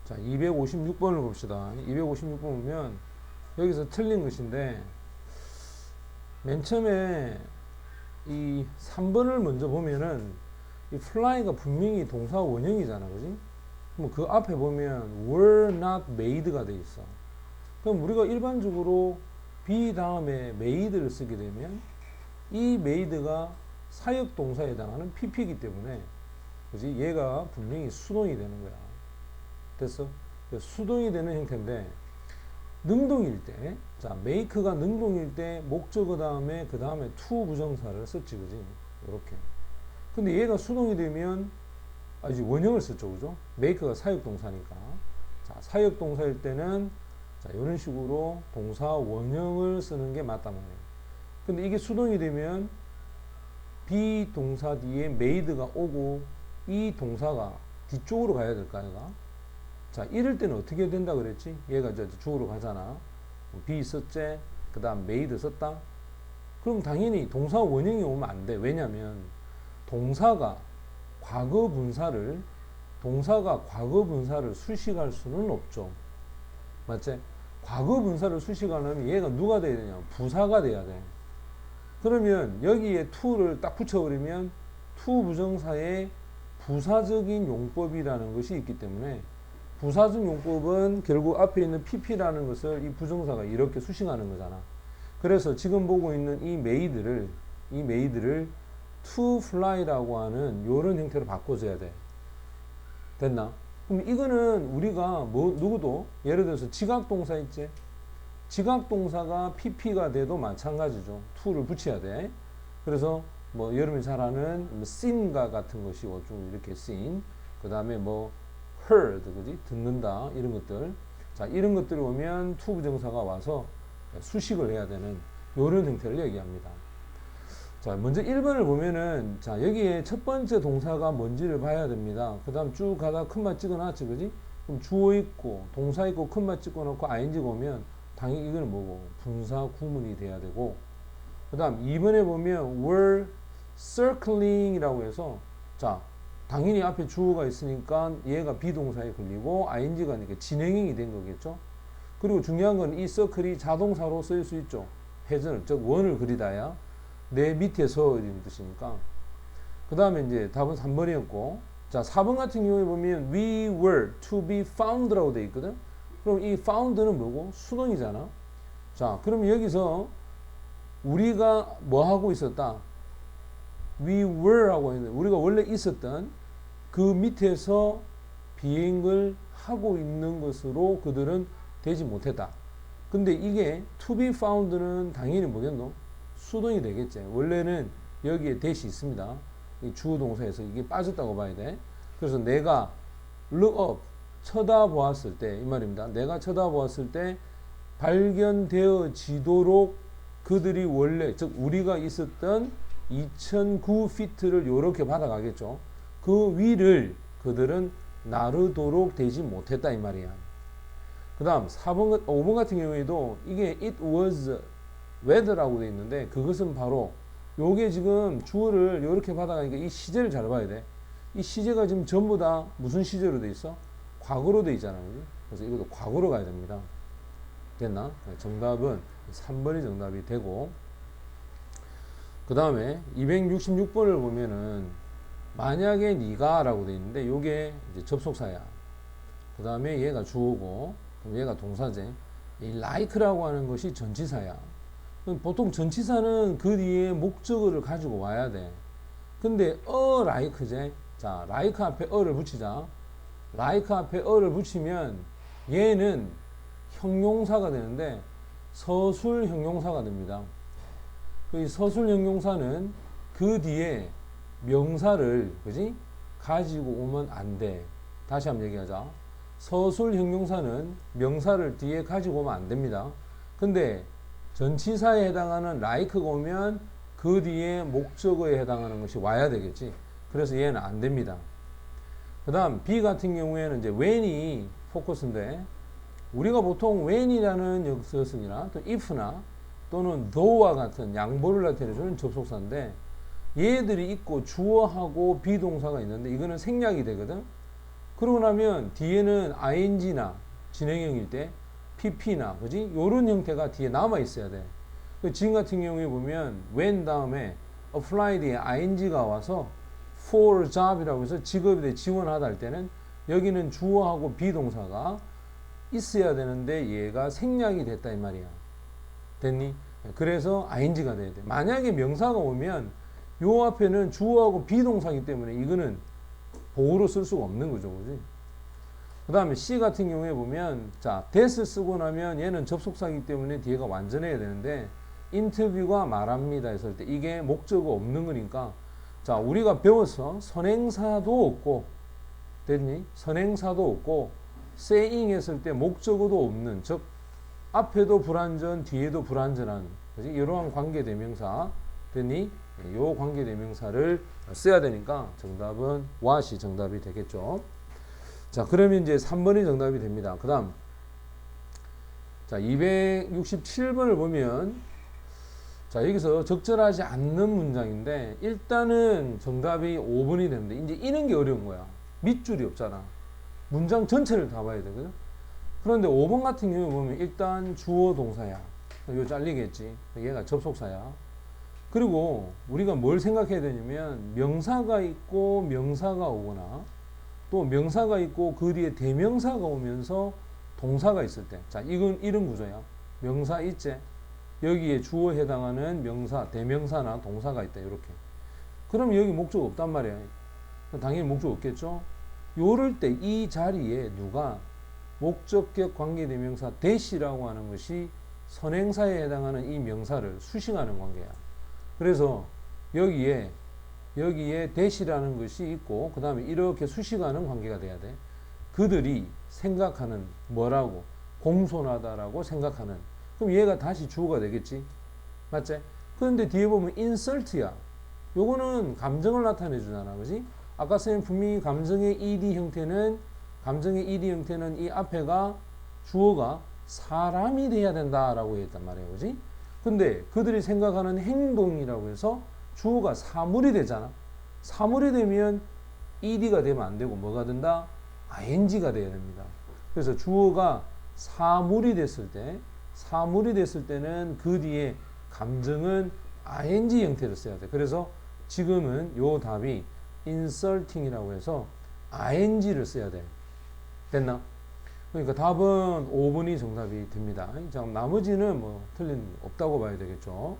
자, 256번을 봅시다. 256번 보면 여기서 틀린 것인데 맨 처음에 이 3번을 먼저 보면은 이 fly가 분명히 동사 원형이잖아, 그지? 그럼 그 앞에 보면 were not made가 돼 있어. 그럼 우리가 일반적으로 be 다음에 made를 쓰게 되면 이 made가 사역 동사에 해당하는 pp이기 때문에, 그지? 얘가 분명히 수동이 되는 거야. 됐어? 수동이 되는 형태인데 능동일 때, 자, make가 능동일 때 목적어 다음에 그 다음에 to 부정사를 썼지, 그지? 이렇게. 근데 얘가 수동이 되면 이제 원형을 썼죠, 그죠? make가 사역동사니까. 자, 사역동사일 때는 자, 이런 식으로 동사 원형을 쓰는 게 맞단 말이에요. 근데 이게 수동이 되면 비동사 뒤에 made가 오고 이 동사가 뒤쪽으로 가야 될까, 얘가? 자, 이럴 때는 어떻게 된다 그랬지? 얘가 이제 주어로 가잖아. be 썼지? 그 다음 made 썼다? 그럼 당연히 동사 원형이 오면 안 돼. 왜냐면 동사가 과거 분사를 수식할 수는 없죠. 맞지? 과거 분사를 수식하려면 얘가 누가 돼야 되냐? 부사가 돼야 돼. 그러면 여기에 to를 딱 붙여버리면 to 부정사의 부사적인 용법이라는 것이 있기 때문에 부사적 용법은 결국 앞에 있는 pp라는 것을 이 부정사가 이렇게 수식하는 거잖아. 그래서 지금 보고 있는 이 made를 to fly라고 하는 이런 형태로 바꿔줘야 돼. 됐나? 그럼 이거는 우리가 누구도 예를 들어서 지각동사 있지? 지각동사가 pp가 돼도 마찬가지죠. to를 붙여야 돼. 그래서 뭐 여러분이 잘 아는 seen과 같은 것이고 좀 이렇게 seen, 그 다음에 뭐 heard, 그지? 듣는다, 이런 것들. 자, 이런 것들이 오면 to 부정사가 와서 수식을 해야 되는 이런 형태를 얘기합니다. 자, 먼저 1번을 보면은, 자, 여기에 첫 번째 동사가 뭔지를 봐야 됩니다. 그 다음 쭉 가다가 큰맛 찍어놨지, 그지? 그럼 주어 있고, 동사 있고, 큰맛 찍어놓고, ing가 오면, 당연히 이거는 뭐고? 분사 구문이 돼야 되고, 그 다음 2번에 보면, were circling이라고 해서, 자, 당연히 앞에 주어가 있으니까 얘가 비동사에 걸리고, ing가 이렇게 진행형이 된 거겠죠? 그리고 중요한 건 이 circle이 자동사로 쓰일 수 있죠. 회전을, 즉, 원을 그리다야. 내 밑에서 이런 뜻이니까. 그 다음에 이제 답은 3번이었고, 자, 4번 같은 경우에 보면 we were to be found라고 되어 있거든. 그럼 이 found는 뭐고? 수동이잖아. 자, 그럼 여기서 우리가 뭐 하고 있었다? we were 하고 있는데 우리가 원래 있었던 그 밑에서 비행을 하고 있는 것으로 그들은 되지 못했다. 근데 이게 to be found는 당연히 뭐겠노? 수동이 되겠지. 원래는 여기에 대시 있습니다. 이 주어 동사에서 이게 빠졌다고 봐야 돼. 그래서 내가 look up, 쳐다보았을 때, 이 말입니다. 내가 쳐다보았을 때 발견되어지도록 그들이 원래, 즉 우리가 있었던 2009피트를 이렇게 받아가겠죠. 그 위를 그들은 나르도록 되지 못했다, 이 말이야. 그 다음 5번 같은 경우에도 이게 it was weather라고 되어 있는데 그것은 바로 요게 지금 주어를 이렇게 받아가니까 이 시제를 잘 봐야 돼. 이 시제가 지금 전부 다 무슨 시제로 돼 있어? 과거로 돼 있잖아. 그지? 그래서 이것도 과거로 가야 됩니다. 됐나? 정답은 3번이 정답이 되고, 그 다음에 266번을 보면은 만약에 네가 라고 되어 있는데 요게 이제 접속사야. 그 다음에 얘가 주어고, 그럼 얘가 동사제. 이 like라고 하는 것이 전치사야. 보통 전치사는 그 뒤에 목적어를 가지고 와야 돼. 근데 like제. 자, like 앞에 를 붙이자. like 앞에 를 붙이면 얘는 형용사가 되는데 서술 형용사가 됩니다. 그 서술 형용사는 그 뒤에 명사를, 그지? 가지고 오면 안 돼. 다시 한번 얘기하자. 서술 형용사는 명사를 뒤에 가지고 오면 안 됩니다. 근데 전치사에 해당하는 like가 오면 그 뒤에 목적어에 해당하는 것이 와야 되겠지. 그래서 얘는 안 됩니다. 그 다음 B 같은 경우에는 이제 when이 포커스인데 우리가 보통 when이라는 역서술이나 또 if나 또는 though와 같은 양보를 나타내주는 접속사인데 얘들이 있고 주어하고 비동사가 있는데 이거는 생략이 되거든. 그러고 나면 뒤에는 ing나 진행형일 때 pp나 그지? 요런 형태가 뒤에 남아 있어야 돼. 지금 같은 경우에 보면 when 다음에 applied에 ing가 와서 for job이라고 해서 직업에 대해 지원하다 할 때는 여기는 주어하고 비동사가 있어야 되는데 얘가 생략이 됐다 이 말이야. 됐니? 그래서 ing가 돼야 돼. 만약에 명사가 오면 요 앞에는 주어하고 비동사이기 때문에 이거는 보호로 쓸 수가 없는 거죠. 그지? 그 다음에 C 같은 경우에 보면 자, that을 쓰고 나면 얘는 접속사이기 때문에 뒤에가 완전해야 되는데 인터뷰가 말합니다 했을 때 이게 목적어 없는 거니까 자, 우리가 배워서 선행사도 없고 됐니? 선행사도 없고 saying 했을 때 목적어도 없는 즉 앞에도 불완전 뒤에도 불완전한 그지? 이러한 관계대명사 됐니? 요 관계대명사를 써야 되니까 정답은 what이 정답이 되겠죠. 자, 그러면 이제 3번이 정답이 됩니다. 그 다음 자, 267번을 보면 자, 여기서 적절하지 않는 문장인데 일단은 정답이 5번이 되는데 이제 이런 게 어려운 거야. 밑줄이 없잖아. 문장 전체를 다 봐야 되거든. 그런데 5번 같은 경우 보면 일단 주어 동사야. 이거 잘리겠지. 얘가 접속사야. 그리고 우리가 뭘 생각해야 되냐면 명사가 있고 명사가 오거나 또 명사가 있고 그 뒤에 대명사가 오면서 동사가 있을 때 자, 이건 이런 구조야. 명사 있지? 여기에 주어에 해당하는 명사, 대명사나 동사가 있다. 이렇게. 그럼 여기 목적 없단 말이야. 당연히 목적 없겠죠? 요럴 때 이 자리에 누가 목적격 관계대명사 대시라고 하는 것이 선행사에 해당하는 이 명사를 수식하는 관계야. 그래서 여기에 대시라는 것이 있고 그 다음에 이렇게 수식하는 관계가 돼야 돼. 그들이 생각하는 뭐라고? 공손하다라고 생각하는. 그럼 얘가 다시 주어가 되겠지. 맞지? 그런데 뒤에 보면 insert야. 요거는 감정을 나타내 주잖아. 그지? 아까 선생님 분명히 감정의 ed 형태는 이 앞에가 주어가 사람이 돼야 된다라고 했단 말이에요. 그지? 근데 그들이 생각하는 행동이라고 해서 주어가 사물이 되잖아. 사물이 되면 ed가 되면 안 되고 뭐가 된다? ing가 돼야 됩니다. 그래서 주어가 사물이 됐을 때는 그 뒤에 감정은 ing 형태로 써야 돼. 그래서 지금은 요 답이 inserting이라고 해서 ing를 써야 돼. 됐나? 그러니까 답은 5번이 정답이 됩니다. 자, 나머지는 뭐 틀린 없다고 봐야 되겠죠.